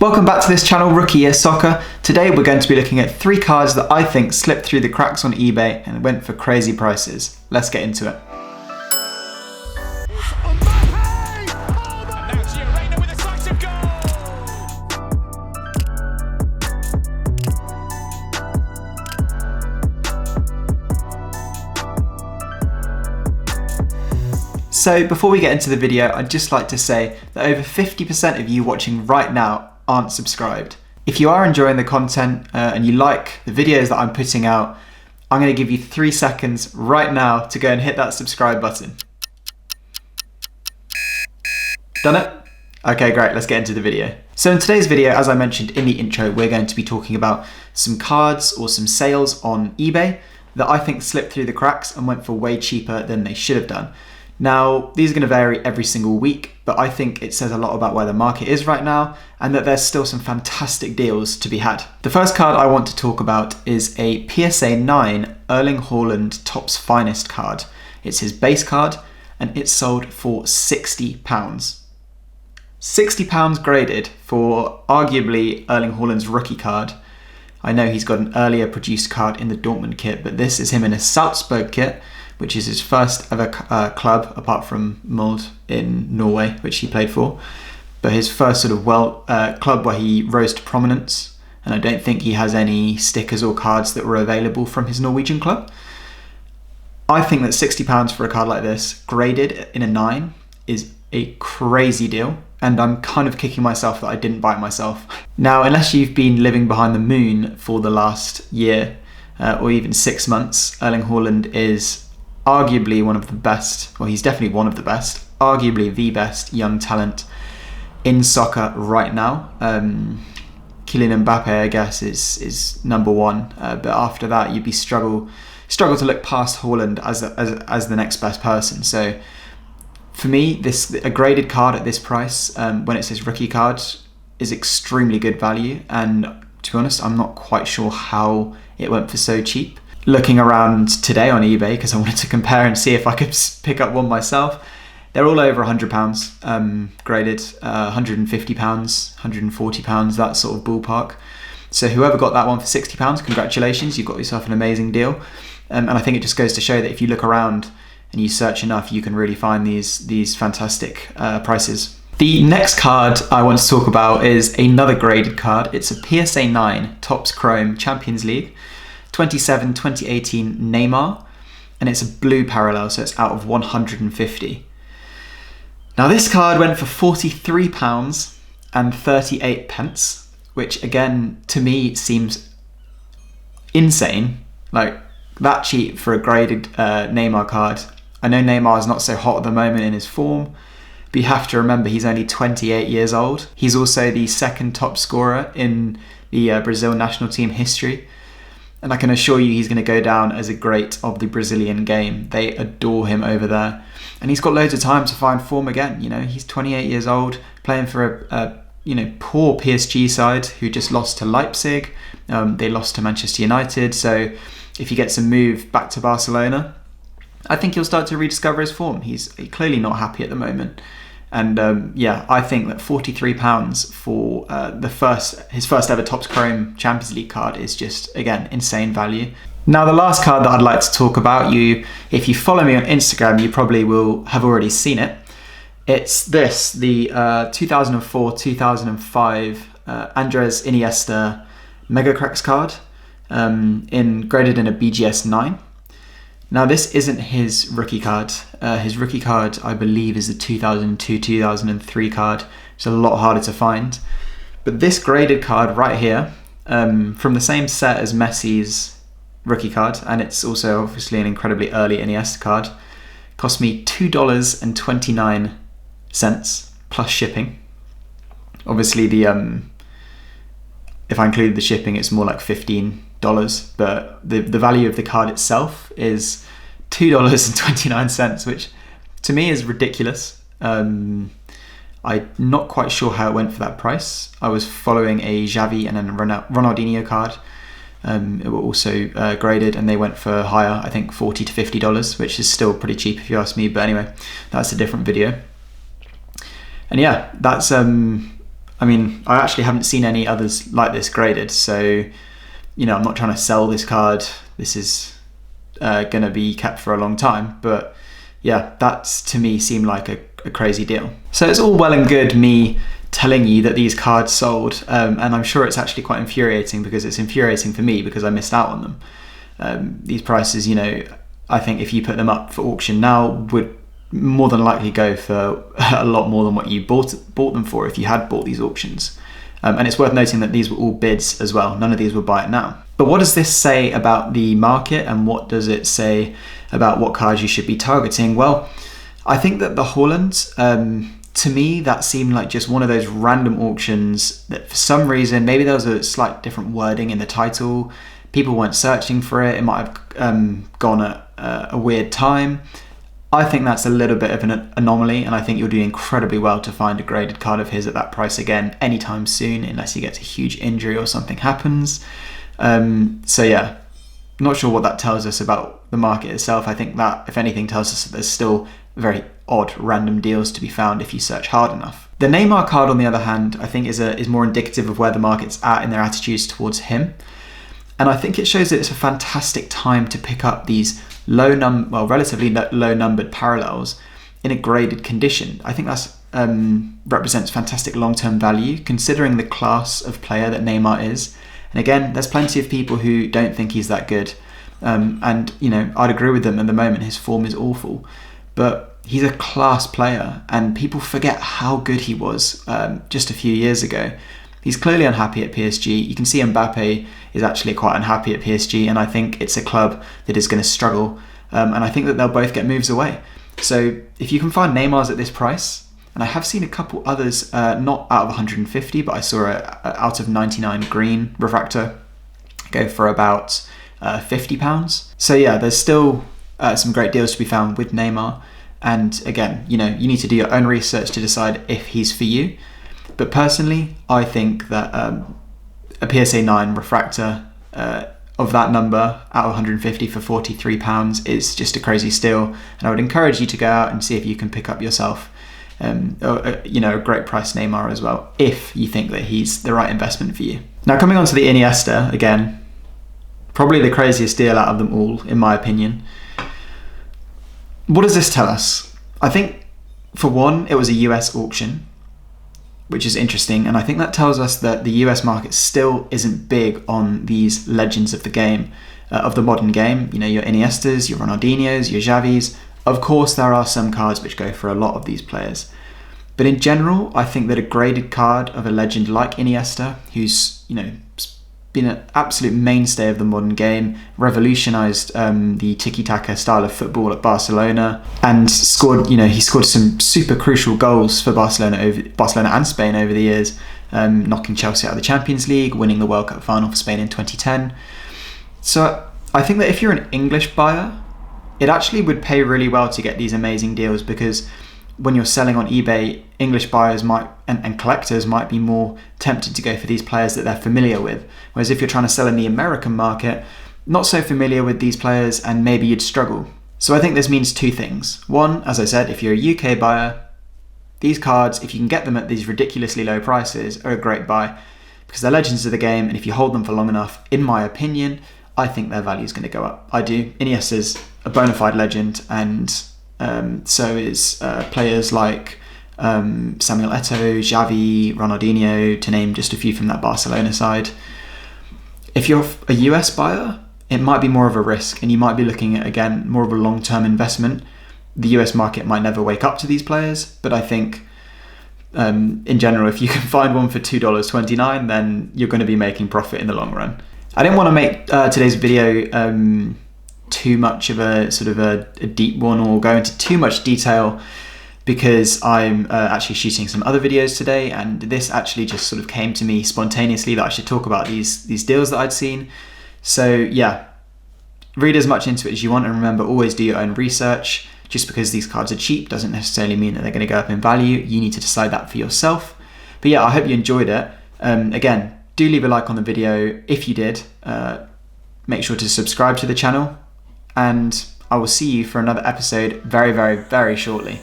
Welcome back to this channel, Rookie Year Soccer. Today we're going to be looking at 3 cards that I think slipped through the cracks on eBay and went for crazy prices. Let's get into it. So before we get into the video, I'd just like to say that over 50% of you watching right now aren't subscribed. If you are enjoying the content and you like the videos that I'm putting out, I'm going to give you 3 seconds right now to go and hit that subscribe button. Done it? Okay, great, let's get into the video. So in today's video, as I mentioned in the intro, we're going to be talking about some cards or some sales on eBay that I think slipped through the cracks and went for way cheaper than they should have done. Now, these are going to vary every single week, but I think it says a lot about where the market is right now and that there's still some fantastic deals to be had. The first card I want to talk about is a PSA 9 Erling Haaland Topps Finest card. It's his base card and it's sold for £60. £60 graded for arguably Erling Haaland's rookie card. I know he's got an earlier produced card in the Dortmund kit, but this is him in a Salzburg kit, which is his first ever club, apart from Molde in Norway, which he played for. But his first sort of club where he rose to prominence, and I don't think he has any stickers or cards that were available from his Norwegian club. I think that £60 for a card like this, graded in a 9, is a crazy deal, and I'm kind of kicking myself that I didn't buy it myself. Now, unless you've been living behind the moon for the last year, or even 6 months, Erling Haaland is arguably one of the best, well, he's definitely one of the best, arguably the best young talent in soccer right now. Kylian Mbappe, I guess, is number one, but after that, you'd be struggle to look past Haaland as the next best person. So for me, a graded card at this price, when it says rookie card, is extremely good value. And to be honest, I'm not quite sure how it went for so cheap. Looking around today on eBay, because I wanted to compare and see if I could pick up one myself, they're all over £100 graded, £150, £140, that sort of ballpark. So whoever got that one for £60, congratulations, you've got yourself an amazing deal. And I think it just goes to show that if you look around and you search enough, you can really find these fantastic prices. The next card I want to talk about is another graded card. It's a PSA 9 Topps Chrome Champions League 27-2018 Neymar, and it's a blue parallel, so it's out of 150. Now this card went for £43 and 38 pence, which again to me seems insane, like that cheap for a graded Neymar card. I know Neymar is not so hot at the moment in his form, but you have to remember he's only 28 years old. He's also the second top scorer in the Brazil national team history. And I can assure you he's going to go down as a great of the Brazilian game. They adore him over there. And he's got loads of time to find form again. You know, he's 28 years old, playing for a poor PSG side who just lost to Leipzig. They lost to Manchester United. So if he gets a move back to Barcelona, I think he'll start to rediscover his form. He's clearly not happy at the moment. And I think that £43 for his first ever Topps Chrome Champions League card is just, again, insane value. Now the last card that I'd like to talk about, if you follow me on Instagram, you probably will have already seen it. It's this, the 2004-2005 Andreas Iniesta Mega Cracks card, graded in a BGS 9. Now this isn't his rookie card. His rookie card, I believe, is the 2002-2003 card. It's a lot harder to find. But this graded card right here, from the same set as Messi's rookie card, and it's also obviously an incredibly early Iniesta card, cost me $2.29 plus shipping. Obviously, if I include the shipping, it's more like $15. But the value of the card itself is $2.29, which to me is ridiculous. I'm not quite sure how it went for that price. I was following a Xavi and a Ronaldinho card. It were also graded, and they went for higher, I think $40 to $50, which is still pretty cheap if you ask me. But anyway, that's a different video. And yeah, that's I mean, I actually haven't seen any others like this graded, so, you know, I'm not trying to sell this card. This is going to be kept for a long time, but yeah, that's to me seemed like a crazy deal. So it's all well and good me telling you that these cards sold, and I'm sure it's actually quite infuriating, because it's infuriating for me because I missed out on them. These prices, you know, I think if you put them up for auction now, would more than likely go for a lot more than what you bought them for if you had bought these auctions. And it's worth noting that these were all bids as well. None of these were buy it now. But what does this say about the market, and what does it say about what cards you should be targeting? Well, I think that the Haaland, to me, that seemed like just one of those random auctions that for some reason, maybe there was a slight different wording in the title, people weren't searching for it, it might have gone at a weird time. I think that's a little bit of an anomaly, and I think you'll do incredibly well to find a graded card of his at that price again anytime soon, unless he gets a huge injury or something happens. So yeah, not sure what that tells us about the market itself. I think that, if anything, tells us that there's still very odd random deals to be found if you search hard enough. The Neymar card, on the other hand, I think is more indicative of where the market's at in their attitudes towards him. And I think it shows that it's a fantastic time to pick up these relatively low numbered parallels in a graded condition. I think that's represents fantastic long-term value, considering the class of player that Neymar is. And again, there's plenty of people who don't think he's that good. And, you know, I'd agree with them at the moment. His form is awful. But he's a class player, and people forget how good he was just a few years ago. He's clearly unhappy at PSG. You can see Mbappe is actually quite unhappy at PSG, and I think it's a club that is going to struggle. And I think that they'll both get moves away. So if you can find Neymar's at this price, and I have seen a couple others, not out of 150, but I saw a out of 99 green refractor go for about £50. So yeah, there's still some great deals to be found with Neymar. And again, you know, you need to do your own research to decide if he's for you. But personally, I think that a PSA 9 refractor of that number out of 150 for £43 is just a crazy steal. And I would encourage you to go out and see if you can pick up yourself, you know, a great price Neymar as well, if you think that he's the right investment for you. Now, coming on to the Iniesta, again, probably the craziest deal out of them all, in my opinion. What does this tell us? I think, for one, it was a US auction, which is interesting, and I think that tells us that the US market still isn't big on these legends of the game, of the modern game. You know, your Iniestas, your Ronaldinhos, your Xavis. Of course, there are some cards which go for a lot of these players. But in general, I think that a graded card of a legend like Iniesta, who's, you know, been an absolute mainstay of the modern game, revolutionised the tiki-taka style of football at Barcelona, and scored, you know, he scored some super crucial goals for Barcelona and Spain over the years, knocking Chelsea out of the Champions League, winning the World Cup final for Spain in 2010. So I think that if you're an English buyer, it actually would pay really well to get these amazing deals, because when you're selling on eBay, English buyers might and collectors might be more tempted to go for these players that they're familiar with. Whereas if you're trying to sell in the American market, not so familiar with these players, and maybe you'd struggle. So I think this means two things. One, as I said, if you're a UK buyer, these cards, if you can get them at these ridiculously low prices, are a great buy, because they're legends of the game, and if you hold them for long enough, in my opinion, I think their value is going to go up. I do. Iniesta's a bona fide legend, and so is players like Samuel Eto'o, Xavi, Ronaldinho, to name just a few from that Barcelona side. If you're a US buyer, it might be more of a risk, and you might be looking at, again, more of a long-term investment. The US market might never wake up to these players, but I think in general, if you can find one for $2.29, then you're going to be making profit in the long run. I didn't want to make today's video too much of a sort of a deep one, or go into too much detail, because I'm actually shooting some other videos today, and this actually just sort of came to me spontaneously that I should talk about these deals that I'd seen. So yeah, read as much into it as you want, and remember, always do your own research. Just because these cards are cheap doesn't necessarily mean that they're going to go up in value. You need to decide that for yourself. But yeah, I hope you enjoyed it. Again, do leave a like on the video if you did. Make sure to subscribe to the channel, and I will see you for another episode very, very, very shortly.